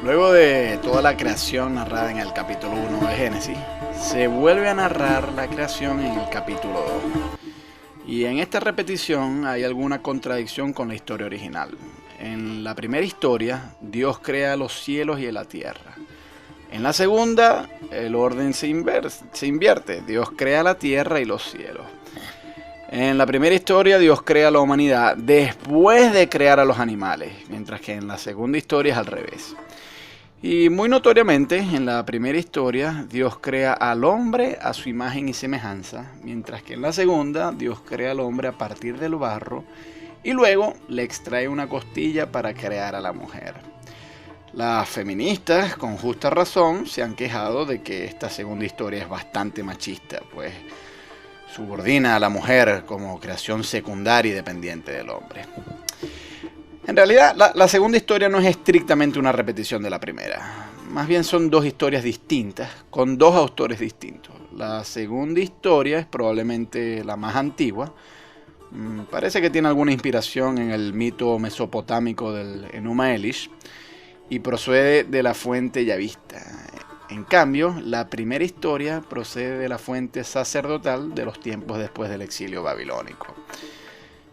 Luego de toda la creación narrada en el capítulo 1 de Génesis, se vuelve a narrar la creación en el capítulo 2. Y en esta repetición hay alguna contradicción con la historia original. En la primera historia, Dios crea los cielos y la tierra. En la segunda, el orden se invierte. Dios crea la tierra y los cielos. En la primera historia, Dios crea la humanidad después de crear a los animales, mientras que en la segunda historia es al revés. Y muy notoriamente, en la primera historia, Dios crea al hombre a su imagen y semejanza, mientras que en la segunda, Dios crea al hombre a partir del barro y luego le extrae una costilla para crear a la mujer. Las feministas, con justa razón, se han quejado de que esta segunda historia es bastante machista, pues subordina a la mujer como creación secundaria y dependiente del hombre. En realidad, la segunda historia no es estrictamente una repetición de la primera. Más bien son dos historias distintas, con dos autores distintos. La segunda historia es probablemente la más antigua. Parece que tiene alguna inspiración en el mito mesopotámico del Enuma Elish y procede de la fuente yavista. En cambio, la primera historia procede de la fuente sacerdotal de los tiempos después del exilio babilónico.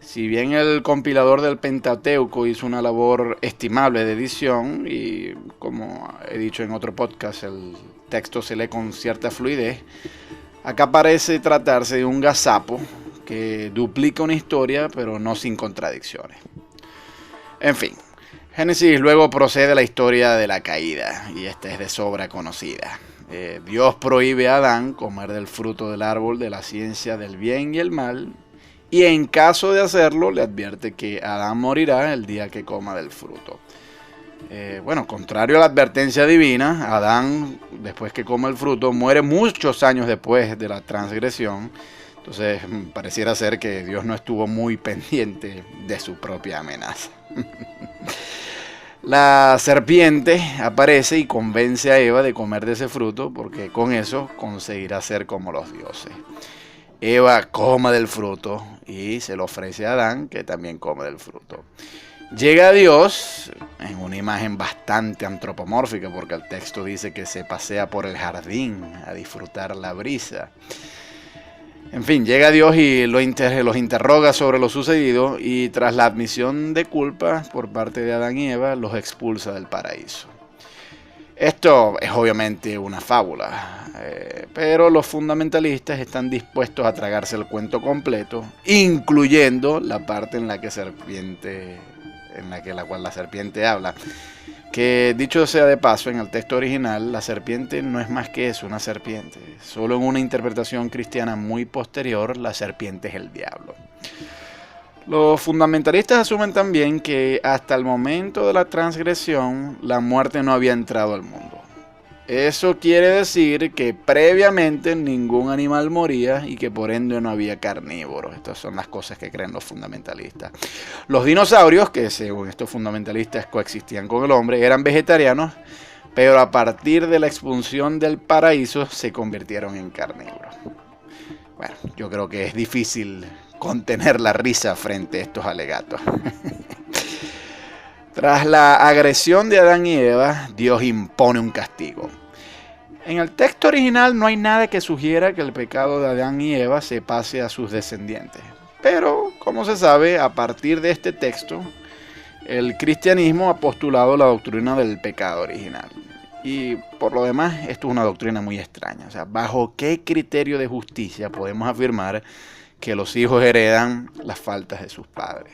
Si bien el compilador del Pentateuco hizo una labor estimable de edición y, como he dicho en otro podcast, el texto se lee con cierta fluidez, acá parece tratarse de un gazapo que duplica una historia pero no sin contradicciones. En fin, Génesis luego procede a la historia de la caída y esta es de sobra conocida. Dios prohíbe a Adán comer del fruto del árbol de la ciencia del bien y el mal. Y en caso de hacerlo, le advierte que Adán morirá el día que coma del fruto. Contrario a la advertencia divina, Adán, después que come el fruto, muere muchos años después de la transgresión. Entonces, pareciera ser que Dios no estuvo muy pendiente de su propia amenaza. La serpiente aparece y convence a Eva de comer de ese fruto, porque con eso conseguirá ser como los dioses. Eva come del fruto y se lo ofrece a Adán, que también come del fruto. Llega Dios en una imagen bastante antropomórfica, porque el texto dice que se pasea por el jardín a disfrutar la brisa. En fin, llega Dios y los interroga sobre lo sucedido y tras la admisión de culpa por parte de Adán y Eva, los expulsa del paraíso. Esto es obviamente una fábula, pero los fundamentalistas están dispuestos a tragarse el cuento completo, incluyendo la parte en la cual la serpiente habla. Que dicho sea de paso, en el texto original, la serpiente no es más que eso, una serpiente. Solo en una interpretación cristiana muy posterior, la serpiente es el diablo. Los fundamentalistas asumen también que hasta el momento de la transgresión, la muerte no había entrado al mundo. Eso quiere decir que previamente ningún animal moría y que por ende no había carnívoros. Estas son las cosas que creen los fundamentalistas. Los dinosaurios, que según estos fundamentalistas coexistían con el hombre, eran vegetarianos, pero a partir de la expulsión del paraíso se convirtieron en carnívoros. Bueno, yo creo que es difícil contener la risa frente a estos alegatos. Tras la agresión de Adán y Eva, Dios impone un castigo. En el texto original no hay nada que sugiera que el pecado de Adán y Eva se pase a sus descendientes. Pero, como se sabe, a partir de este texto, el cristianismo ha postulado la doctrina del pecado original. Y por lo demás, esto es una doctrina muy extraña. O sea, ¿bajo qué criterio de justicia podemos afirmar que los hijos heredan las faltas de sus padres?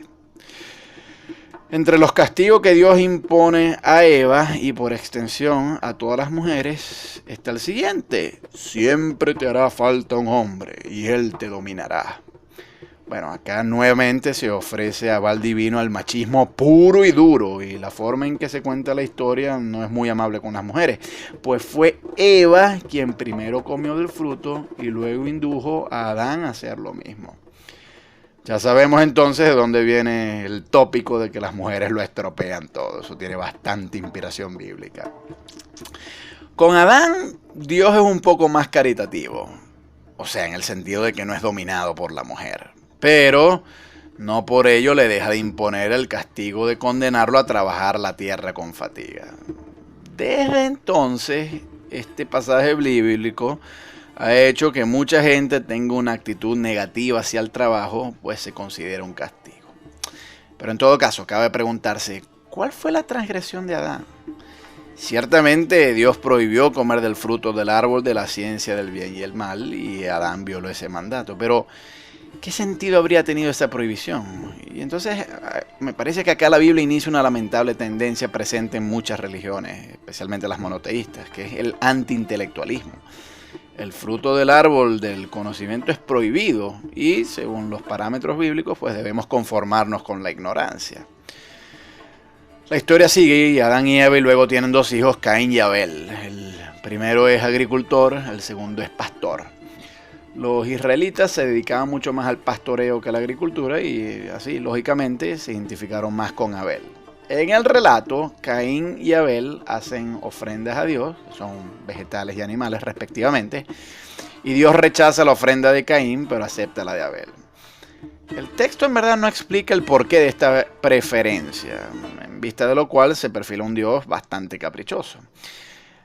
Entre los castigos que Dios impone a Eva y por extensión a todas las mujeres está el siguiente: siempre te hará falta un hombre y él te dominará. Bueno, acá nuevamente se ofrece aval divino al machismo puro y duro, y la forma en que se cuenta la historia no es muy amable con las mujeres, pues fue Eva quien primero comió del fruto y luego indujo a Adán a hacer lo mismo. Ya sabemos entonces de dónde viene el tópico de que las mujeres lo estropean todo. Eso tiene bastante inspiración bíblica. Con Adán, Dios es un poco más caritativo. O sea, en el sentido de que no es dominado por la mujer. Pero no por ello le deja de imponer el castigo de condenarlo a trabajar la tierra con fatiga. desde entonces este pasaje bíblico ha hecho que mucha gente tenga una actitud negativa hacia el trabajo, pues se considera un castigo. Pero en todo caso, cabe preguntarse, ¿cuál fue la transgresión de Adán? Ciertamente Dios prohibió comer del fruto del árbol de la ciencia del bien y el mal, y Adán violó ese mandato. Pero, ¿qué sentido habría tenido esa prohibición? Y entonces, me parece que acá la Biblia inicia una lamentable tendencia presente en muchas religiones, especialmente las monoteístas, que es el antiintelectualismo. El fruto del árbol del conocimiento es prohibido y, según los parámetros bíblicos, pues debemos conformarnos con la ignorancia. La historia sigue y Adán y Eva y luego tienen dos hijos, Caín y Abel. El primero es agricultor, el segundo es pastor. Los israelitas se dedicaban mucho más al pastoreo que a la agricultura y así, lógicamente, se identificaron más con Abel. En el relato, Caín y Abel hacen ofrendas a Dios, que son vegetales y animales respectivamente, y Dios rechaza la ofrenda de Caín, pero acepta la de Abel. El texto en verdad no explica el porqué de esta preferencia, en vista de lo cual se perfila un Dios bastante caprichoso.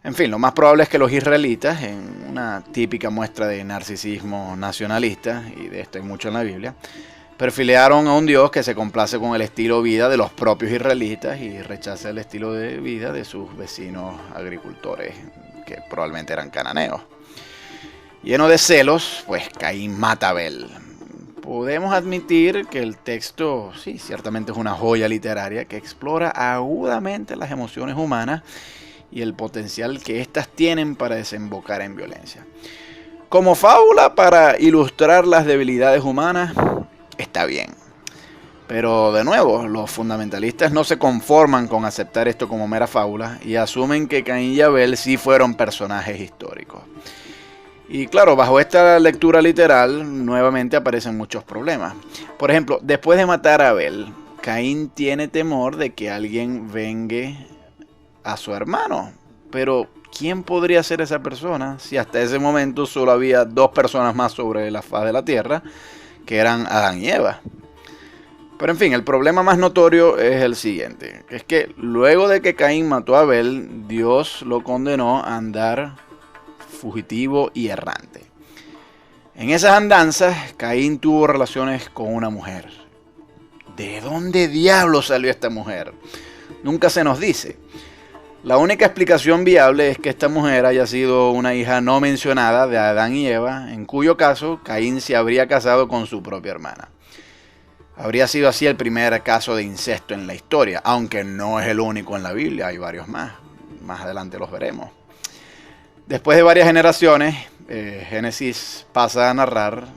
En fin, lo más probable es que los israelitas, en una típica muestra de narcisismo nacionalista, y de esto hay mucho en la Biblia, perfilaron a un Dios que se complace con el estilo de vida de los propios israelitas y rechaza el estilo de vida de sus vecinos agricultores, que probablemente eran cananeos. Lleno de celos, pues Caín mata a Abel. Podemos admitir que el texto, sí, ciertamente es una joya literaria que explora agudamente las emociones humanas y el potencial que éstas tienen para desembocar en violencia. Como fábula para ilustrar las debilidades humanas, está bien. Pero de nuevo, los fundamentalistas no se conforman con aceptar esto como mera fábula y asumen que Caín y Abel sí fueron personajes históricos. Y claro, bajo esta lectura literal, nuevamente aparecen muchos problemas. Por ejemplo, después de matar a Abel, Caín tiene temor de que alguien vengue a su hermano. Pero, ¿quién podría ser esa persona si hasta ese momento solo había dos personas más sobre la faz de la tierra, que eran Adán y Eva? Pero en fin, el problema más notorio es el siguiente, que es que luego de que Caín mató a Abel, Dios lo condenó a andar fugitivo y errante. En esas andanzas, Caín tuvo relaciones con una mujer. ¿De dónde diablos salió esta mujer? Nunca se nos dice. La única explicación viable es que esta mujer haya sido una hija no mencionada de Adán y Eva, en cuyo caso Caín se habría casado con su propia hermana. Habría sido así el primer caso de incesto en la historia, aunque no es el único en la Biblia, hay varios más. Más adelante los veremos. Después de varias generaciones, Génesis pasa a narrar